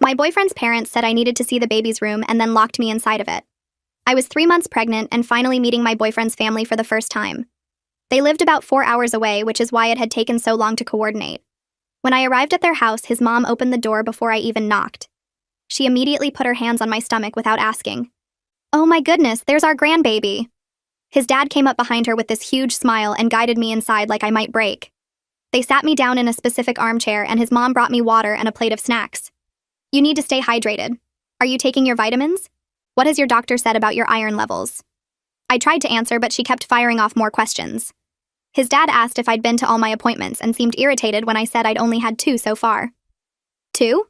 My boyfriend's parents said I needed to see the baby's room and then locked me inside of it. I was 3 months pregnant and finally meeting my boyfriend's family for the first time. They lived about 4 hours away, which is why it had taken so long to coordinate. When I arrived at their house, his mom opened the door before I even knocked. She immediately put her hands on my stomach without asking. "Oh my goodness, there's our grandbaby." His dad came up behind her with this huge smile and guided me inside like I might break. They sat me down in a specific armchair and his mom brought me water and a plate of snacks. "You need to stay hydrated. Are you taking your vitamins? What has your doctor said about your iron levels?" I tried to answer, but she kept firing off more questions. His dad asked if I'd been to all my appointments and seemed irritated when I said I'd only had 2 so far. "2?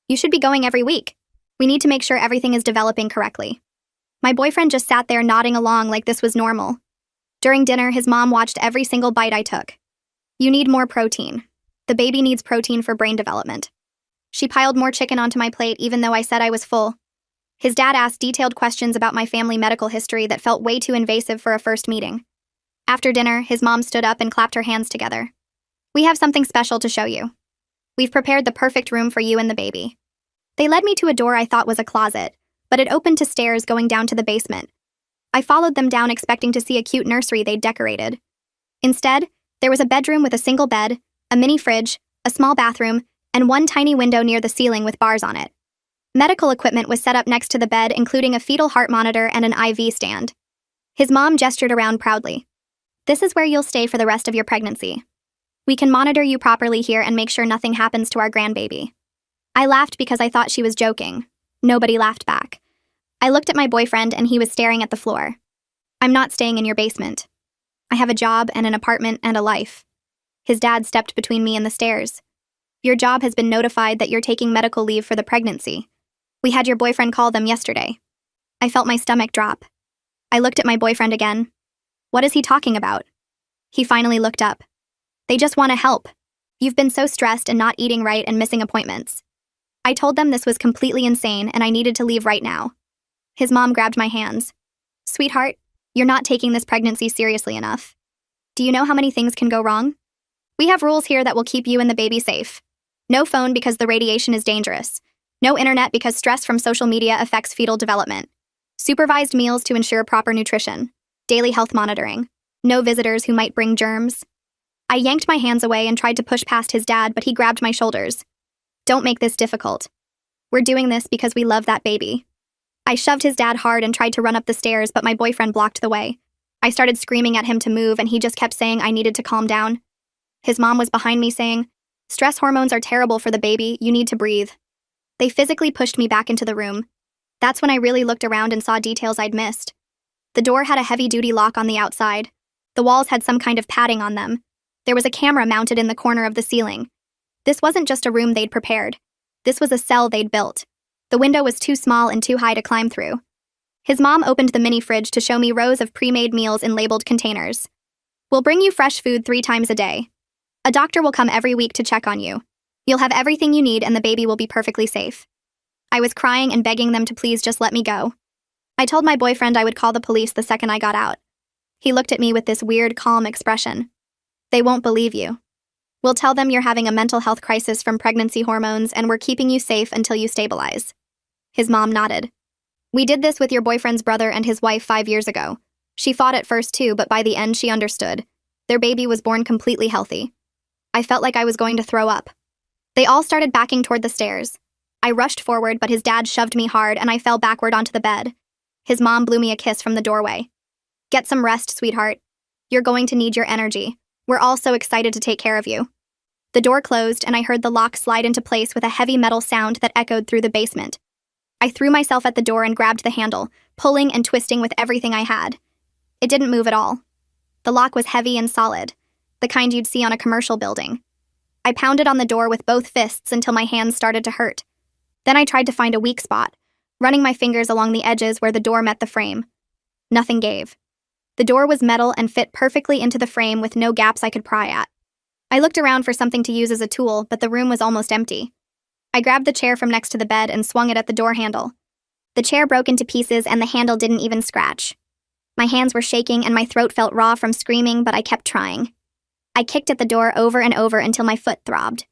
You should be going every week. We need to make sure everything is developing correctly." My boyfriend just sat there nodding along like this was normal. During dinner, his mom watched every single bite I took. "You need more protein. The baby needs protein for brain development." She piled more chicken onto my plate even though I said I was full. His dad asked detailed questions about my family medical history that felt way too invasive for a first meeting. After dinner, his mom stood up and clapped her hands together. "We have something special to show you. We've prepared the perfect room for you and the baby." They led me to a door I thought was a closet, but it opened to stairs going down to the basement. I followed them down expecting to see a cute nursery they'd decorated. Instead, there was a bedroom with a single bed, a mini fridge, a small bathroom, and one tiny window near the ceiling with bars on it. Medical equipment was set up next to the bed, including a fetal heart monitor and an IV stand. His mom gestured around proudly. "This is where you'll stay for the rest of your pregnancy. We can monitor you properly here and make sure nothing happens to our grandbaby." I laughed because I thought she was joking. Nobody laughed back. I looked at my boyfriend and he was staring at the floor. "I'm not staying in your basement. I have a job and an apartment and a life." His dad stepped between me and the stairs. "Your job has been notified that you're taking medical leave for the pregnancy. We had your boyfriend call them yesterday." I felt my stomach drop. I looked at my boyfriend again. What is he talking about? He finally looked up. "They just want to help. You've been so stressed and not eating right and missing appointments." I told them this was completely insane and I needed to leave right now. His mom grabbed my hands. "Sweetheart, you're not taking this pregnancy seriously enough. Do you know how many things can go wrong? We have rules here that will keep you and the baby safe. No phone because the radiation is dangerous. No internet because stress from social media affects fetal development. Supervised meals to ensure proper nutrition. Daily health monitoring. No visitors who might bring germs." I yanked my hands away and tried to push past his dad, but he grabbed my shoulders. "Don't make this difficult. We're doing this because we love that baby." I shoved his dad hard and tried to run up the stairs, but my boyfriend blocked the way. I started screaming at him to move, and he just kept saying I needed to calm down. His mom was behind me saying, "Stress hormones are terrible for the baby, you need to breathe." They physically pushed me back into the room. That's when I really looked around and saw details I'd missed. The door had a heavy-duty lock on the outside. The walls had some kind of padding on them. There was a camera mounted in the corner of the ceiling. This wasn't just a room they'd prepared. This was a cell they'd built. The window was too small and too high to climb through. His mom opened the mini fridge to show me rows of pre-made meals in labeled containers. "We'll bring you fresh food 3 times a day. A doctor will come every week to check on you. You'll have everything you need and the baby will be perfectly safe." I was crying and begging them to please just let me go. I told my boyfriend I would call the police the second I got out. He looked at me with this weird, calm expression. "They won't believe you. We'll tell them you're having a mental health crisis from pregnancy hormones and we're keeping you safe until you stabilize." His mom nodded. "We did this with your boyfriend's brother and his wife 5 years ago. She fought at first too, but by the end she understood. Their baby was born completely healthy." I felt like I was going to throw up. They all started backing toward the stairs. I rushed forward, but his dad shoved me hard and I fell backward onto the bed. His mom blew me a kiss from the doorway. "Get some rest, sweetheart. You're going to need your energy. We're all so excited to take care of you." The door closed and I heard the lock slide into place with a heavy metal sound that echoed through the basement. I threw myself at the door and grabbed the handle, pulling and twisting with everything I had. It didn't move at all. The lock was heavy and solid, the kind you'd see on a commercial building. I pounded on the door with both fists until my hands started to hurt. Then I tried to find a weak spot, running my fingers along the edges where the door met the frame. Nothing gave. The door was metal and fit perfectly into the frame with no gaps I could pry at. I looked around for something to use as a tool, but the room was almost empty. I grabbed the chair from next to the bed and swung it at the door handle. The chair broke into pieces and the handle didn't even scratch. My hands were shaking and my throat felt raw from screaming, but I kept trying. I kicked at the door over and over until my foot throbbed.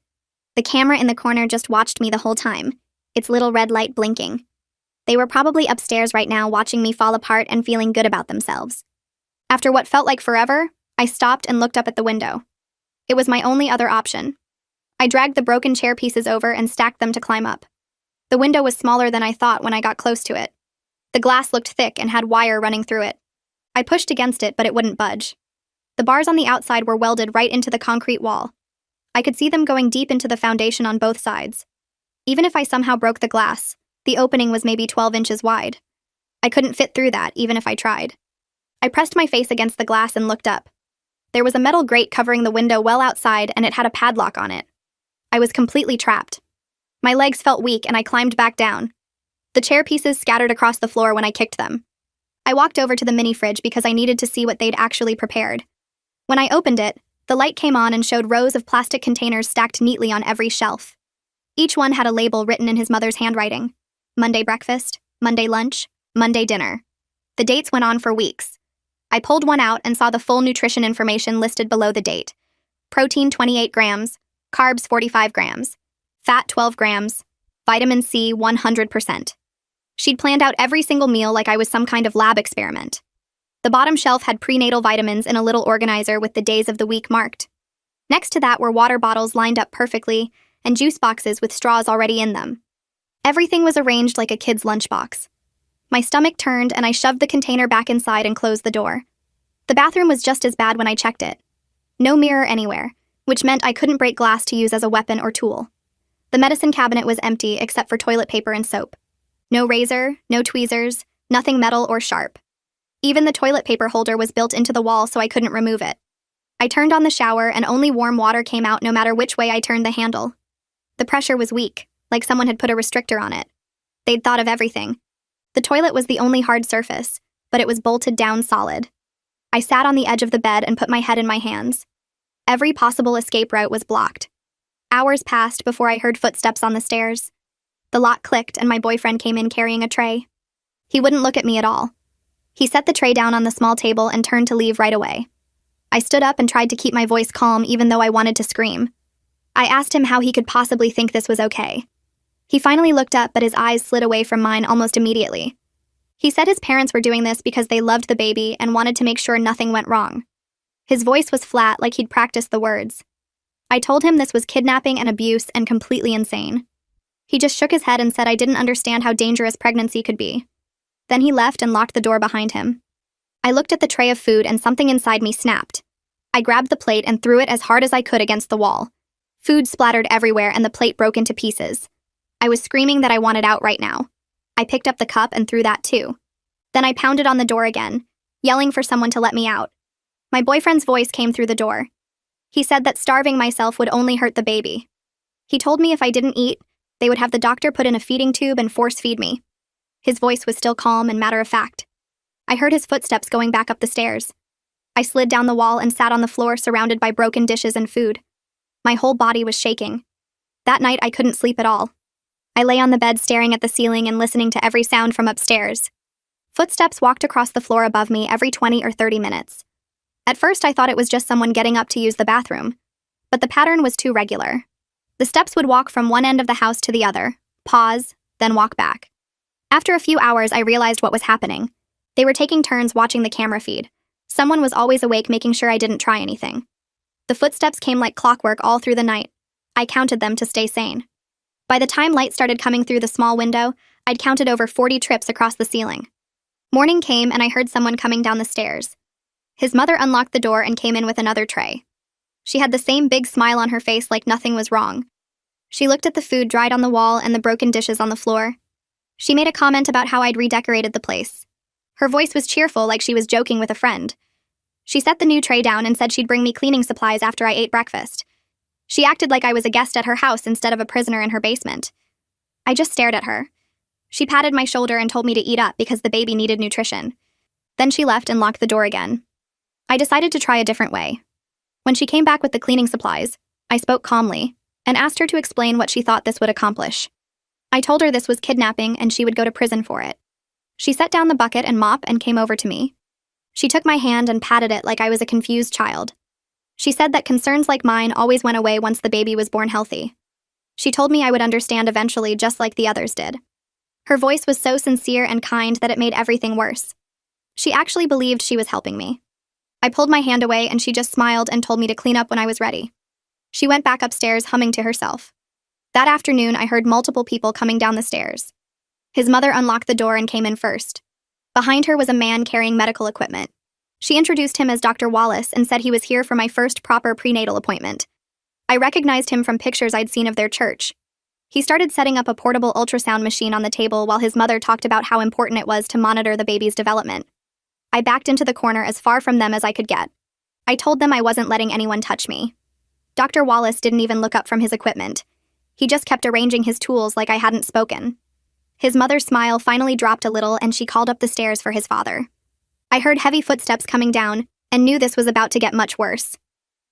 The camera in the corner just watched me the whole time. its little red light blinking. They were probably upstairs right now watching me fall apart and feeling good about themselves. After what felt like forever, I stopped and looked up at the window. It was my only other option. I dragged the broken chair pieces over and stacked them to climb up. The window was smaller than I thought when I got close to it. The glass looked thick and had wire running through it. I pushed against it, but it wouldn't budge. The bars on the outside were welded right into the concrete wall. I could see them going deep into the foundation on both sides. Even if I somehow broke the glass, the opening was maybe 12 inches wide. I couldn't fit through that, even if I tried. I pressed my face against the glass and looked up. There was a metal grate covering the window well outside, and it had a padlock on it. I was completely trapped. My legs felt weak, and I climbed back down. The chair pieces scattered across the floor when I kicked them. I walked over to the mini fridge because I needed to see what they'd actually prepared. When I opened it, the light came on and showed rows of plastic containers stacked neatly on every shelf. Each one had a label written in his mother's handwriting. Monday breakfast, Monday lunch, Monday dinner. The dates went on for weeks. I pulled one out and saw the full nutrition information listed below the date. Protein 28 grams, carbs 45 grams, fat 12 grams, vitamin C 100%. She'd planned out every single meal like I was some kind of lab experiment. The bottom shelf had prenatal vitamins in a little organizer with the days of the week marked. Next to that were water bottles lined up perfectly and juice boxes with straws already in them. Everything was arranged like a kid's lunchbox. My stomach turned and I shoved the container back inside and closed the door. The bathroom was just as bad when I checked it. No mirror anywhere, which meant I couldn't break glass to use as a weapon or tool. The medicine cabinet was empty except for toilet paper and soap. No razor, no tweezers, nothing metal or sharp. Even the toilet paper holder was built into the wall so I couldn't remove it. I turned on the shower and only warm water came out no matter which way I turned the handle. The pressure was weak, like someone had put a restrictor on it. They'd thought of everything. The toilet was the only hard surface, but it was bolted down solid. I sat on the edge of the bed and put my head in my hands. Every possible escape route was blocked. Hours passed before I heard footsteps on the stairs. The lock clicked and my boyfriend came in carrying a tray. He wouldn't look at me at all. He set the tray down on the small table and turned to leave right away. I stood up and tried to keep my voice calm even though I wanted to scream. I asked him how he could possibly think this was okay. He finally looked up, but his eyes slid away from mine almost immediately. He said his parents were doing this because they loved the baby and wanted to make sure nothing went wrong. His voice was flat, like he'd practiced the words. I told him this was kidnapping and abuse and completely insane. He just shook his head and said I didn't understand how dangerous pregnancy could be. Then he left and locked the door behind him. I looked at the tray of food and something inside me snapped. I grabbed the plate and threw it as hard as I could against the wall. Food splattered everywhere and the plate broke into pieces. I was screaming that I wanted out right now. I picked up the cup and threw that too. Then I pounded on the door again, yelling for someone to let me out. My boyfriend's voice came through the door. He said that starving myself would only hurt the baby. He told me if I didn't eat, they would have the doctor put in a feeding tube and force feed me. His voice was still calm and matter-of-fact. I heard his footsteps going back up the stairs. I slid down the wall and sat on the floor surrounded by broken dishes and food. My whole body was shaking. That night I couldn't sleep at all. I lay on the bed staring at the ceiling and listening to every sound from upstairs. Footsteps walked across the floor above me every 20 or 30 minutes. At first I thought it was just someone getting up to use the bathroom, but the pattern was too regular. The steps would walk from one end of the house to the other, pause, then walk back. After a few hours, I realized what was happening. They were taking turns watching the camera feed. Someone was always awake making sure I didn't try anything. The footsteps came like clockwork all through the night. I counted them to stay sane. By the time light started coming through the small window, I'd counted over 40 trips across the ceiling. Morning came and I heard someone coming down the stairs. His mother unlocked the door and came in with another tray. She had the same big smile on her face like nothing was wrong. She looked at the food dried on the wall and the broken dishes on the floor. She made a comment about how I'd redecorated the place. Her voice was cheerful, like she was joking with a friend. She set the new tray down and said she'd bring me cleaning supplies after I ate breakfast. She acted like I was a guest at her house instead of a prisoner in her basement. I just stared at her. She patted my shoulder and told me to eat up because the baby needed nutrition. Then she left and locked the door again. I decided to try a different way. When she came back with the cleaning supplies, I spoke calmly and asked her to explain what she thought this would accomplish. I told her this was kidnapping and she would go to prison for it. She set down the bucket and mop and came over to me. She took my hand and patted it like I was a confused child. She said that concerns like mine always went away once the baby was born healthy. She told me I would understand eventually, just like the others did. Her voice was so sincere and kind that it made everything worse. She actually believed she was helping me. I pulled my hand away and she just smiled and told me to clean up when I was ready. She went back upstairs, humming to herself. That afternoon, I heard multiple people coming down the stairs. His mother unlocked the door and came in first. Behind her was a man carrying medical equipment. She introduced him as Dr. Wallace and said he was here for my first proper prenatal appointment. I recognized him from pictures I'd seen of their church. He started setting up a portable ultrasound machine on the table while his mother talked about how important it was to monitor the baby's development. I backed into the corner as far from them as I could get. I told them I wasn't letting anyone touch me. Dr. Wallace didn't even look up from his equipment. He just kept arranging his tools like I hadn't spoken. His mother's smile finally dropped a little and she called up the stairs for his father. I heard heavy footsteps coming down and knew this was about to get much worse.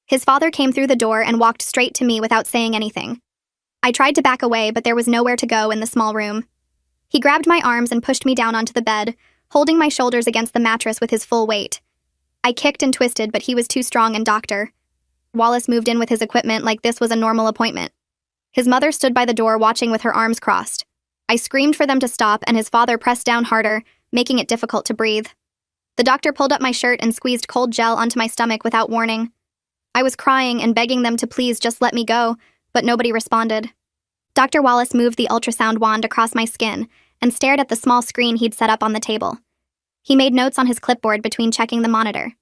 His father came through the door and walked straight to me without saying anything. I tried to back away, but there was nowhere to go in the small room. He grabbed my arms and pushed me down onto the bed, holding my shoulders against the mattress with his full weight. I kicked and twisted, but he was too strong and Dr. Wallace moved in with his equipment like this was a normal appointment. His mother stood by the door watching with her arms crossed. I screamed for them to stop and his father pressed down harder, making it difficult to breathe. The doctor pulled up my shirt and squeezed cold gel onto my stomach without warning. I was crying and begging them to please just let me go, but nobody responded. Dr. Wallace moved the ultrasound wand across my skin and stared at the small screen he'd set up on the table. He made notes on his clipboard between checking the monitor.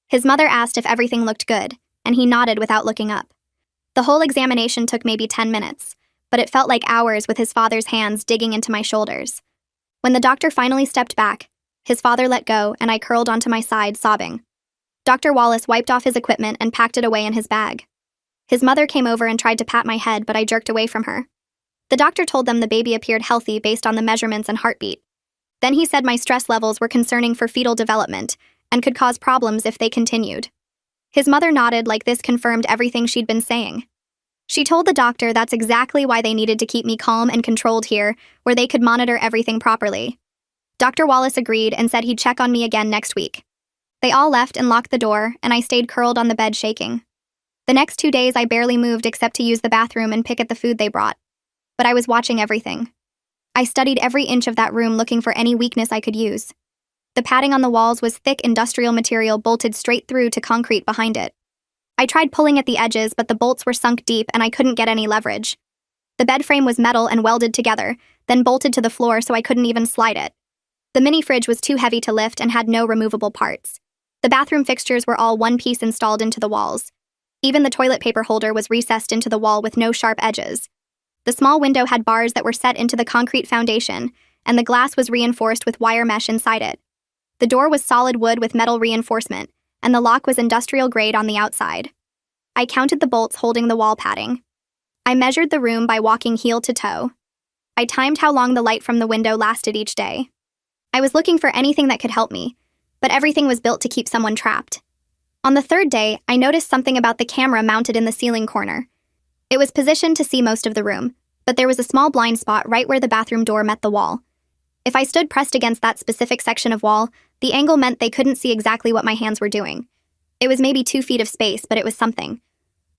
His mother asked if everything looked good, and he nodded without looking up. The whole examination took maybe 10 minutes, but it felt like hours with his father's hands digging into my shoulders. When the doctor finally stepped back, his father let go and I curled onto my side, sobbing. Dr. Wallace wiped off his equipment and packed it away in his bag. His mother came over and tried to pat my head, but I jerked away from her. The doctor told them the baby appeared healthy based on the measurements and heartbeat. Then he said my stress levels were concerning for fetal development and could cause problems if they continued. His mother nodded like this confirmed everything she'd been saying. She told the doctor that's exactly why they needed to keep me calm and controlled here, where they could monitor everything properly. Dr. Wallace agreed and said he'd check on me again next week. They all left and locked the door, and I stayed curled on the bed shaking. The next 2 days I barely moved except to use the bathroom and pick at the food they brought. But I was watching everything. I studied every inch of that room looking for any weakness I could use. The padding on the walls was thick industrial material bolted straight through to concrete behind it. I tried pulling at the edges, but the bolts were sunk deep and I couldn't get any leverage. The bed frame was metal and welded together, then bolted to the floor so I couldn't even slide it. The mini fridge was too heavy to lift and had no removable parts. The bathroom fixtures were all one piece installed into the walls. Even the toilet paper holder was recessed into the wall with no sharp edges. The small window had bars that were set into the concrete foundation, and the glass was reinforced with wire mesh inside it. The door was solid wood with metal reinforcement, and the lock was industrial grade on the outside. I counted the bolts holding the wall padding. I measured the room by walking heel to toe. I timed how long the light from the window lasted each day. I was looking for anything that could help me, but everything was built to keep someone trapped. On the third day, I noticed something about the camera mounted in the ceiling corner. It was positioned to see most of the room, but there was a small blind spot right where the bathroom door met the wall. If I stood pressed against that specific section of wall, the angle meant they couldn't see exactly what my hands were doing. It was maybe 2 feet of space, but it was something.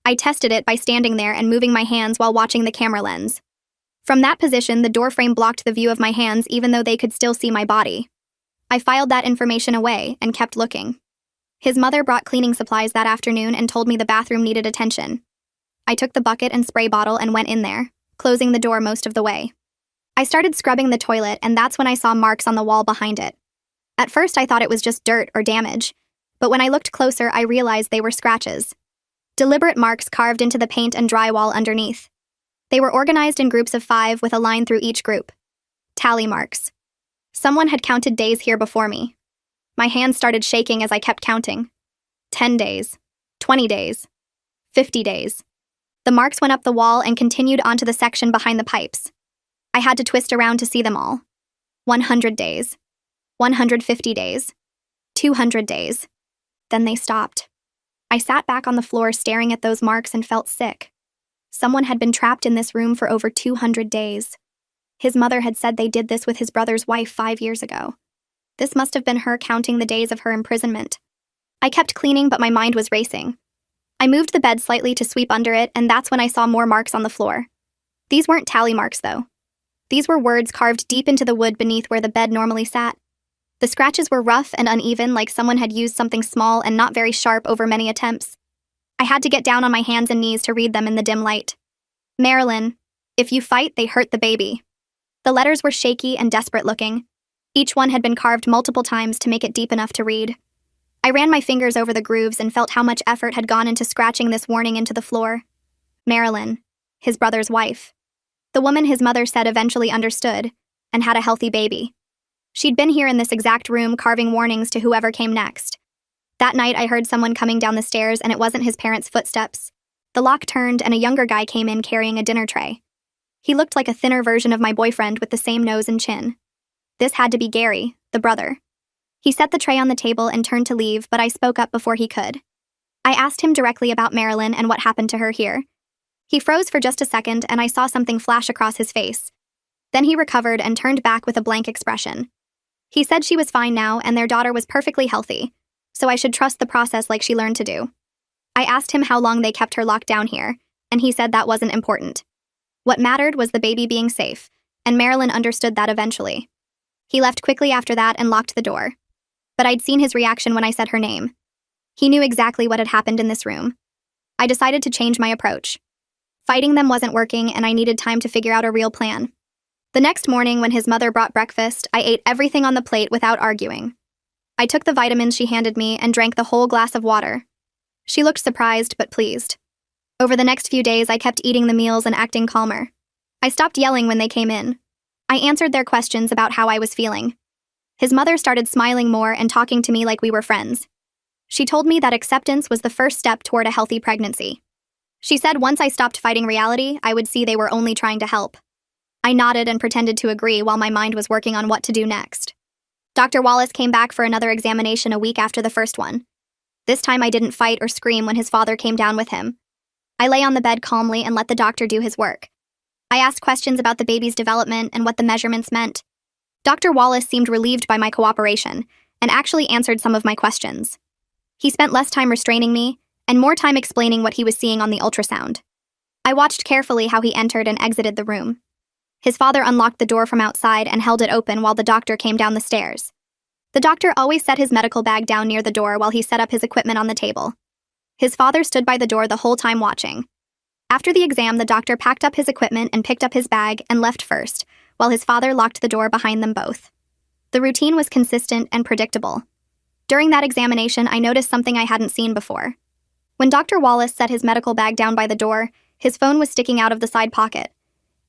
I tested it by standing there and moving my hands while watching the camera lens. From that position, the door frame blocked the view of my hands even though they could still see my body. I filed that information away and kept looking. His mother brought cleaning supplies that afternoon and told me the bathroom needed attention. I took the bucket and spray bottle and went in there, closing the door most of the way. I started scrubbing the toilet, and that's when I saw marks on the wall behind it. At first, I thought it was just dirt or damage, but when I looked closer, I realized they were scratches. Deliberate marks carved into the paint and drywall underneath. They were organized in groups of 5 with a line through each group. Tally marks. Someone had counted days here before me. My hands started shaking as I kept counting. 10 days. 20 days. 50 days. The marks went up the wall and continued onto the section behind the pipes. I had to twist around to see them all. 100 days. 150 days. 200 days. Then they stopped. I sat back on the floor staring at those marks and felt sick. Someone had been trapped in this room for over 200 days. His mother had said they did this with his brother's wife 5 years ago. This must have been her counting the days of her imprisonment. I kept cleaning, but my mind was racing. I moved the bed slightly to sweep under it, and that's when I saw more marks on the floor. These weren't tally marks, though. These were words carved deep into the wood beneath where the bed normally sat. The scratches were rough and uneven, like someone had used something small and not very sharp over many attempts. I had to get down on my hands and knees to read them in the dim light. Marilyn, if you fight, they hurt the baby. The letters were shaky and desperate looking. Each one had been carved multiple times to make it deep enough to read. I ran my fingers over the grooves and felt how much effort had gone into scratching this warning into the floor. Marilyn, his brother's wife. The woman his mother said eventually understood and had a healthy baby. She'd been here in this exact room carving warnings to whoever came next. That night I heard someone coming down the stairs, and it wasn't his parents' footsteps. The lock turned and a younger guy came in carrying a dinner tray. He looked like a thinner version of my boyfriend with the same nose and chin. This had to be Gary, the brother. He set the tray on the table and turned to leave, but I spoke up before he could. I asked him directly about Marilyn and what happened to her here. He froze for just a second, and I saw something flash across his face. Then he recovered and turned back with a blank expression. He said she was fine now and their daughter was perfectly healthy, so I should trust the process like she learned to do. I asked him how long they kept her locked down here, and he said that wasn't important. What mattered was the baby being safe, and Marilyn understood that eventually. He left quickly after that and locked the door. But I'd seen his reaction when I said her name. He knew exactly what had happened in this room. I decided to change my approach. Fighting them wasn't working, and I needed time to figure out a real plan. The next morning, when his mother brought breakfast, I ate everything on the plate without arguing. I took the vitamins she handed me and drank the whole glass of water. She looked surprised but pleased. Over the next few days, I kept eating the meals and acting calmer. I stopped yelling when they came in. I answered their questions about how I was feeling. His mother started smiling more and talking to me like we were friends. She told me that acceptance was the first step toward a healthy pregnancy. She said once I stopped fighting reality, I would see they were only trying to help. I nodded and pretended to agree while my mind was working on what to do next. Dr. Wallace came back for another examination a week after the first one. This time I didn't fight or scream when his father came down with him. I lay on the bed calmly and let the doctor do his work. I asked questions about the baby's development and what the measurements meant. Dr. Wallace seemed relieved by my cooperation and actually answered some of my questions. He spent less time restraining me and more time explaining what he was seeing on the ultrasound. I watched carefully how he entered and exited the room. His father unlocked the door from outside and held it open while the doctor came down the stairs. The doctor always set his medical bag down near the door while he set up his equipment on the table. His father stood by the door the whole time watching. After the exam, the doctor packed up his equipment and picked up his bag and left first, while his father locked the door behind them both. The routine was consistent and predictable. During that examination, I noticed something I hadn't seen before. When Dr. Wallace set his medical bag down by the door, his phone was sticking out of the side pocket.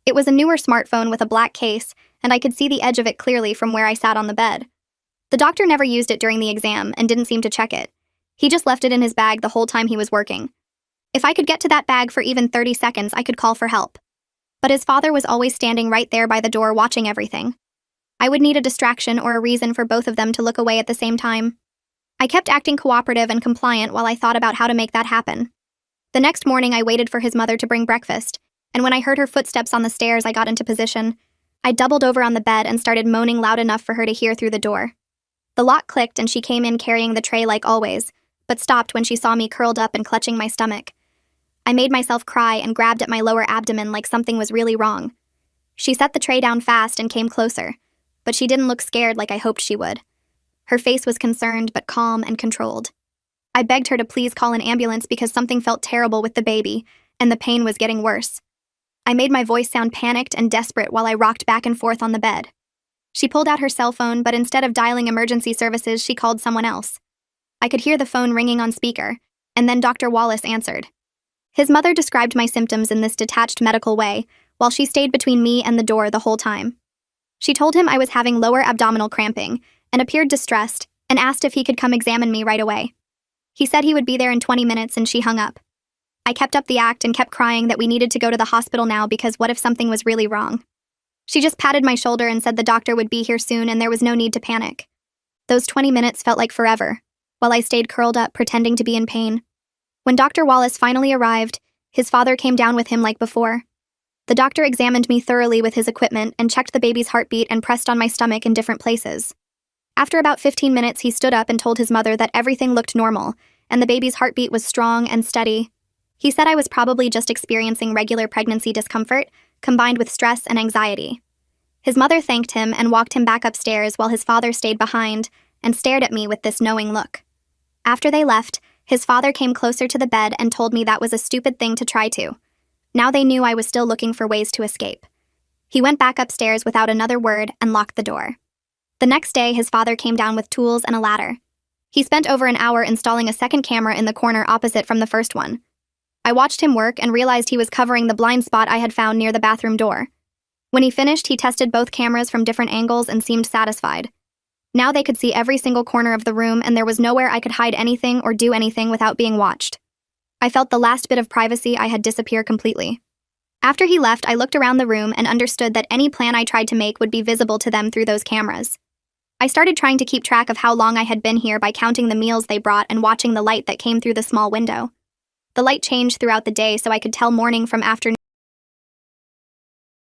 It was a newer smartphone with a black case, and I could see the edge of it clearly from where I sat on the bed. The doctor never used it during the exam and didn't seem to check it. He just left it in his bag the whole time he was working. If I could get to that bag for even 30 seconds, I could call for help. But his father was always standing right there by the door watching everything. I would need a distraction or a reason for both of them to look away at the same time. I kept acting cooperative and compliant while I thought about how to make that happen. The next morning, I waited for his mother to bring breakfast, and when I heard her footsteps on the stairs, I got into position. I doubled over on the bed and started moaning loud enough for her to hear through the door. The lock clicked and she came in carrying the tray like always, but stopped when she saw me curled up and clutching my stomach. I made myself cry and grabbed at my lower abdomen like something was really wrong. She set the tray down fast and came closer, but she didn't look scared like I hoped she would. Her face was concerned but calm and controlled. I begged her to please call an ambulance because something felt terrible with the baby, and the pain was getting worse. I made my voice sound panicked and desperate while I rocked back and forth on the bed. She pulled out her cell phone, but instead of dialing emergency services, she called someone else. I could hear the phone ringing on speaker, and then Dr. Wallace answered. His mother described my symptoms in this detached medical way, while she stayed between me and the door the whole time. She told him I was having lower abdominal cramping, and appeared distressed, and asked if he could come examine me right away. He said he would be there in 20 minutes, and she hung up. I kept up the act and kept crying that we needed to go to the hospital now because what if something was really wrong? She just patted my shoulder and said the doctor would be here soon and there was no need to panic. Those 20 minutes felt like forever, while I stayed curled up pretending to be in pain. When Dr. Wallace finally arrived, his father came down with him like before. The doctor examined me thoroughly with his equipment and checked the baby's heartbeat and pressed on my stomach in different places. After about 15 minutes, he stood up and told his mother that everything looked normal, and the baby's heartbeat was strong and steady. He said I was probably just experiencing regular pregnancy discomfort, combined with stress and anxiety. His mother thanked him and walked him back upstairs while his father stayed behind and stared at me with this knowing look. After they left, his father came closer to the bed and told me that was a stupid thing to try to. Now they knew I was still looking for ways to escape. He went back upstairs without another word and locked the door. The next day, his father came down with tools and a ladder. He spent over an hour installing a second camera in the corner opposite from the first one. I watched him work and realized he was covering the blind spot I had found near the bathroom door. When he finished, he tested both cameras from different angles and seemed satisfied. Now they could see every single corner of the room, and there was nowhere I could hide anything or do anything without being watched. I felt the last bit of privacy I had disappear completely. After he left, I looked around the room and understood that any plan I tried to make would be visible to them through those cameras. I started trying to keep track of how long I had been here by counting the meals they brought and watching the light that came through the small window. The light changed throughout the day so I could tell morning from afternoon.